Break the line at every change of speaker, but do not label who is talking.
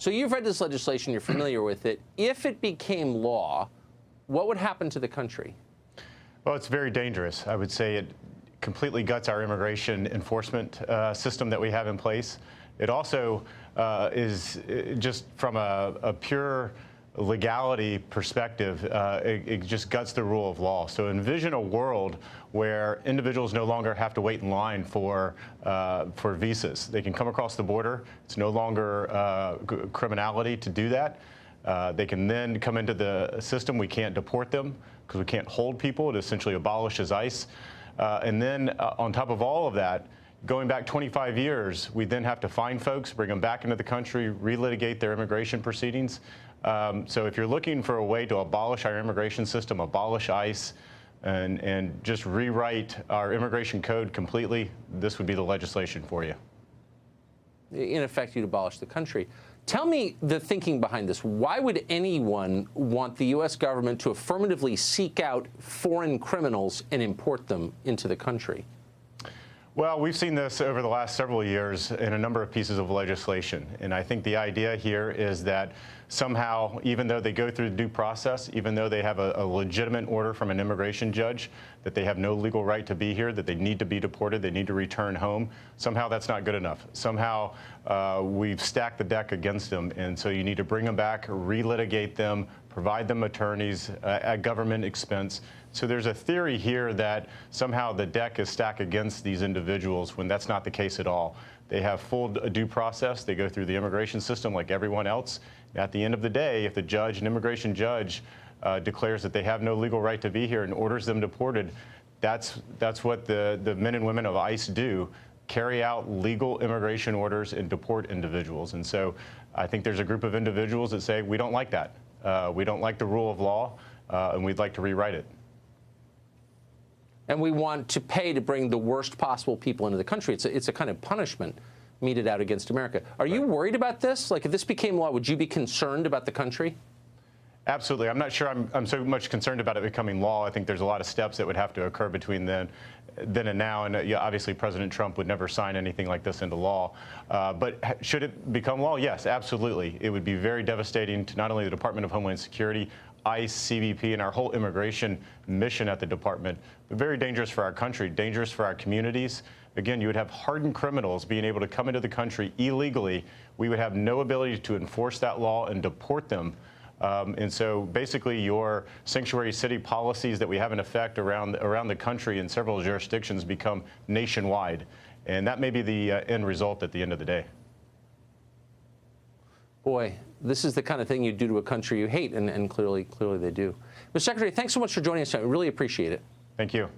So you've read this legislation, you're familiar with it. If it became law, what would happen to the country?
Well, it's very dangerous. I would say it completely guts our immigration enforcement system that we have in place. It also is just from a pure legality perspective, it just guts the rule of law. So envision a world where individuals no longer have to wait in line for visas. They can come across the border. It's no longer criminality to do that. They can then come into the system. We can't deport them because we can't hold people. It essentially abolishes ICE. And then on top of all of that, going back 25 years, we then have to find folks, bring them back into the country, relitigate their immigration proceedings. So if you're looking for a way to abolish our immigration system, abolish ICE, and just rewrite our immigration code completely, this would be the legislation for you.
In effect, you'd abolish the country. Tell me the thinking behind this. Why would anyone want the U.S. government to affirmatively seek out foreign criminals and import them into the country?
Well, we've seen this over the last several years in a number of pieces of legislation. And I think the idea here is that somehow, even though they go through the due process, even though they have a legitimate order from an immigration judge, that they have no legal right to be here, that they need to be deported, they need to return home, somehow that's not good enough. Somehow we've stacked the deck against them. And so you need to bring them back, relitigate them, provide them attorneys at government expense. So there's a theory here that somehow the deck is stacked against these individuals when that's not the case at all. They have full due process. They go through the immigration system like everyone else. At the end of the day, if an immigration judge declares that they have no legal right to be here and orders them deported, that's what the men and women of ICE do, carry out legal immigration orders and deport individuals. And so I think there's a group of individuals that say, we don't like that. We don't like the rule of law, and we'd like to rewrite it.
And we want to pay to bring the worst possible people into the country. It's a kind of punishment meted out against America. Are you worried about this? Like, if this became law, would you be concerned about the country?
Absolutely. I'm not sure I'm so much concerned about it becoming law. I think there's a lot of steps that would have to occur between then and now. And yeah, obviously, President Trump would never sign anything like this into law. But should it become law? Yes, absolutely. It would be very devastating to not only the Department of Homeland Security, ICE, CBP, and our whole immigration mission at the department, but very dangerous for our country, dangerous for our communities. Again, you would have hardened criminals being able to come into the country illegally. We would have no ability to enforce that law and deport them. And so basically your sanctuary city policies that we have in effect around the country in several jurisdictions become nationwide. And that may be the end result at the end of the day.
Boy, this is the kind of thing you do to a country you hate, and clearly they do. Mr. Secretary, thanks so much for joining us tonight. We really appreciate it.
Thank you.